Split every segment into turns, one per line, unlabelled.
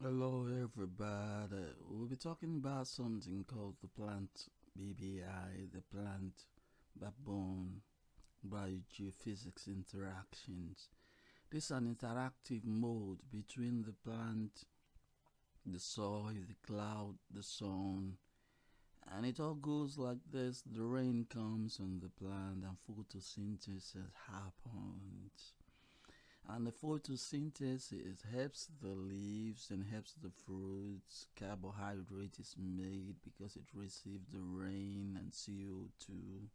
Hello, everybody. We'll be talking about something called the plant BBI, the plant backbone biogeophysics interactions. This is an interactive mode between the plant, the soil, the cloud, the sun, and it all goes like this. The rain comes on the plant and photosynthesis happens. And the photosynthesis helps the leaves and helps the fruits. Carbohydrate is made because it receives the rain and CO2,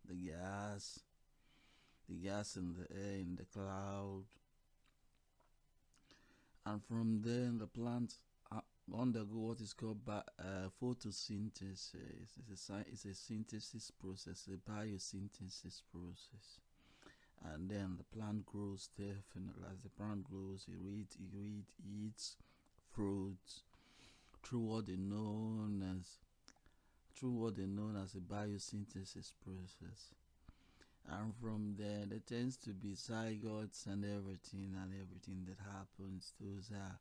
the gas, the gas in the air, in the cloud. And from there, the plants undergo what is called photosynthesis. It's a synthesis process, a biosynthesis process. And then the plant grows definitely. As the plant grows, it eats fruits through what they known as a biosynthesis process. And from there, there tends to be zygotes and everything that happens. Those are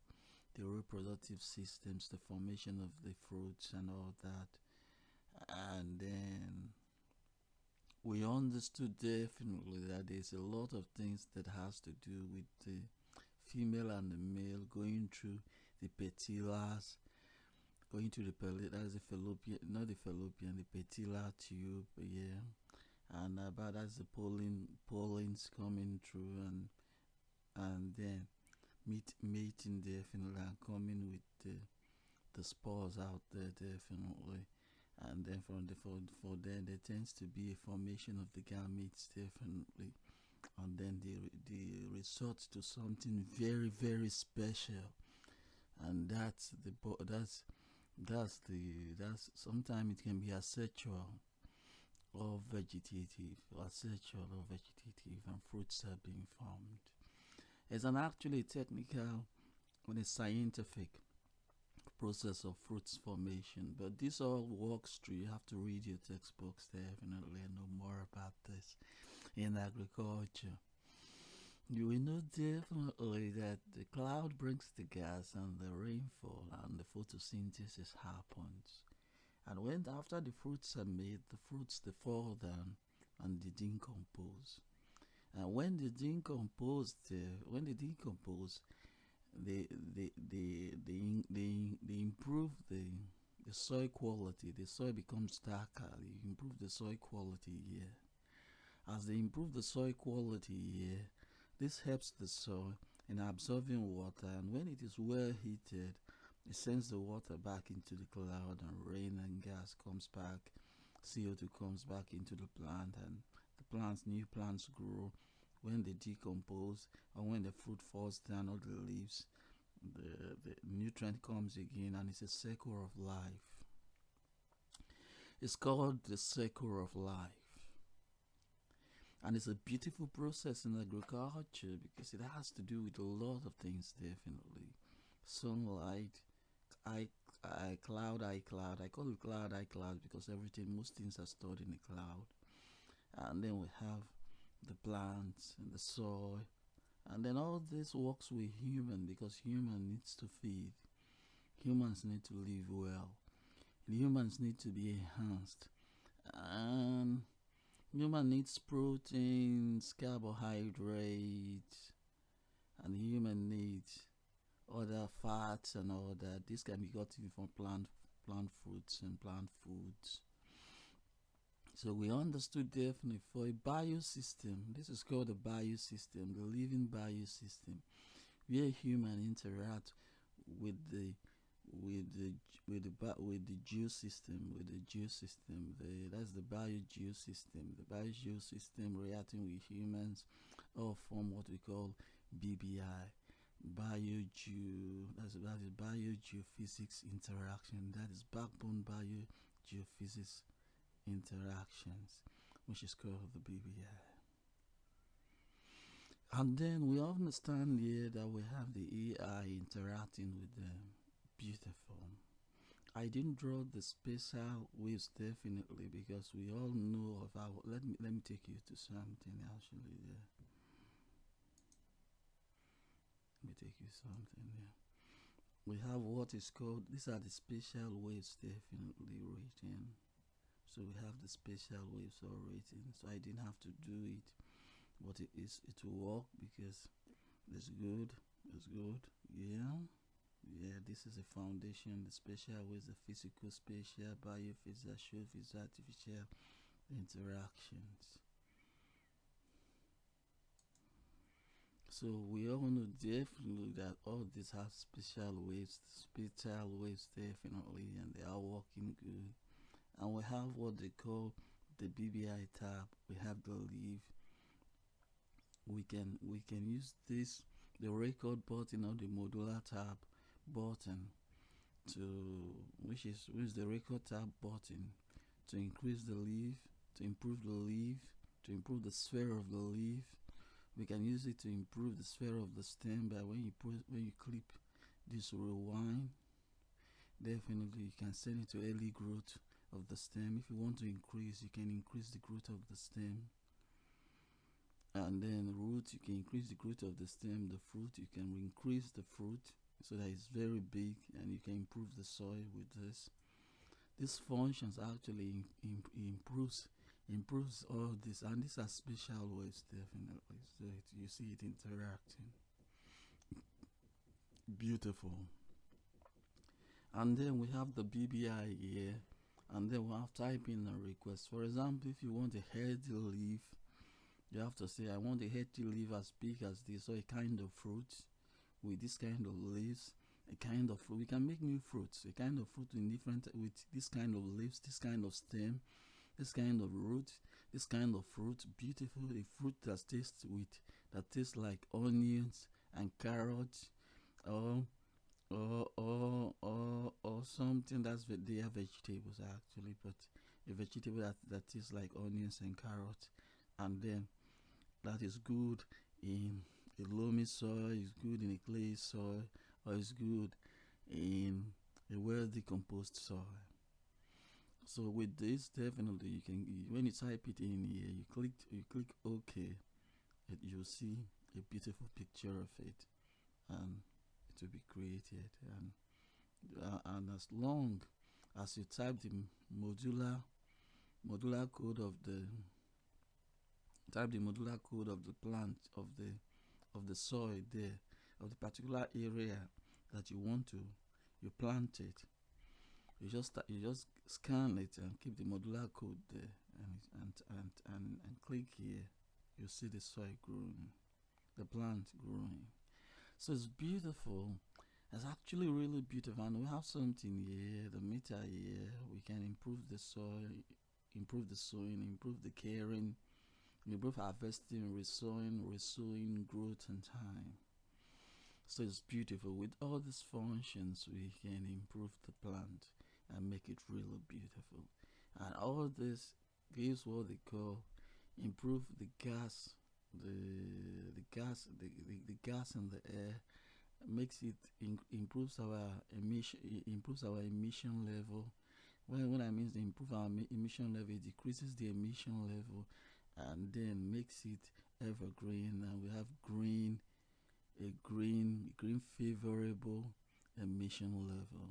the reproductive systems, the formation of the fruits and all that. And then we understood definitely that there's a lot of things that has to do with the female and the male going through the petioles, going to the that's the fallopian, not the fallopian, the petillar tube, yeah, and about that's the pollens coming through, and then mating definitely and coming with the spores out there definitely. And then for then there tends to be a formation of the gametes definitely, and then they resort to something very very special, and that's sometimes it can be asexual or vegetative, and fruits are being formed. It's an actually technical and a scientific process of fruits formation, but this all works through. You have to read your textbooks definitely and know more about this in agriculture. You will know definitely that the cloud brings the gas and the rainfall and the photosynthesis happens. And when after the fruits are made, the fruits they fall down and they decompose. And when they decompose, they improve the soil quality. The soil becomes darker. They improve the soil quality here. As they improve the soil quality here, this helps the soil in absorbing water, and when it is well heated, it sends the water back into the cloud, and rain and gas comes back. CO2 comes back into the plant, and new plants grow. When they decompose, or when the fruit falls down, or the leaves, the nutrient comes again, and it's a circle of life. It's called the circle of life. And it's a beautiful process in agriculture because it has to do with a lot of things, definitely. Sunlight, I, cloud. I call it cloud because most things are stored in the cloud. And then we have the plants and the soil. And then all this works with human because human needs to feed. Humans need to live well. Humans need to be enhanced. And human needs proteins, carbohydrates, and human needs other fats and all that. This can be gotten from plant fruits and plant foods. So we understood definitely for a biosystem, this is called a biosystem, the living biosystem, where human interact with the geosystem. That's the biogeosystem. The biogeosystem reacting with humans all form what we call BBI. That is biogeophysics interaction. That is backbone biogeophysics interactions, which is called the BBI. And then we understand here that we have the AI interacting with them. Beautiful. I didn't draw the spatial waves definitely because we all know of our. Let me take you to something actually there. Let me take you something there. we have what is called, these are the spatial waves definitely written. So we have the spatial waves all written. So I didn't have to do it, but it will work because it's good. It's good. Yeah. Yeah, this is a foundation. The spatial waves, the physical, spatial, biophysics, geophysics, artificial interactions. So we all know definitely that all these have spatial waves definitely, and they are working good. And we have what they call the BBI tab. We have the leaf. We can use this, the record button or the modular tab button, to which is the record tab button, to increase the leaf, to improve the leaf, to improve the sphere of the leaf. We can use it to improve the sphere of the stem by when you clip this rewind. Definitely you can send it to early growth of the stem. If you want to increase, you can increase the growth of the stem. And then root, you can increase the growth of the stem. The fruit, you can increase the fruit so that it's very big, and you can improve the soil with this. These functions actually improves all this, and these are spatial waves definitely. So you see it interacting. Beautiful. And then we have the BBI here, and then we have type in a request. For example, if you want a healthy leaf, you have to say, I want a healthy leaf as big as this, or a kind of fruit with this kind of leaves, a kind of fruit. We can make new fruits, a kind of fruit with this kind of leaves, this kind of stem, this kind of root, this kind of fruit. Beautiful, a fruit that tastes like onions and carrots, or something they are vegetables actually, but a vegetable that tastes like onions and carrots, and then that is good in a loamy soil, is good in a clay soil, or is good in a well decomposed soil. So with this, definitely you can, when you type it in here, you click OK, you'll see a beautiful picture of it, and it will be created. And as long as you type the modular code of the plant, of the soil there, of the particular area that you want to plant it. You just scan it and keep the modular code there, and click here. You see the soil growing, the plant growing. So it's beautiful. It's actually really beautiful, and we have something here, the meter here. We can improve the soil, improve the sowing, improve the caring, improve harvesting, resowing, growth, and time. So it's beautiful. With all these functions, we can improve the plant and make it really beautiful. And all this gives what they call improve the gas, the gas in the air, makes it improves our emission level. When I mean improve our emission level, it decreases the emission level, and then makes it evergreen, and we have green favorable emission level.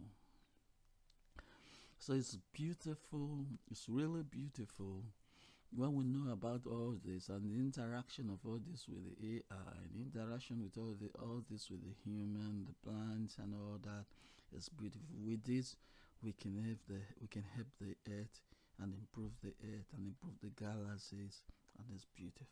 So it's beautiful. It's really beautiful when we know about all this, and the interaction of all this with the AI, the interaction with all this with the human, the plants, and all that. Is beautiful. With this, we can help the earth, and improve the earth, and improve the galaxies, and it's beautiful.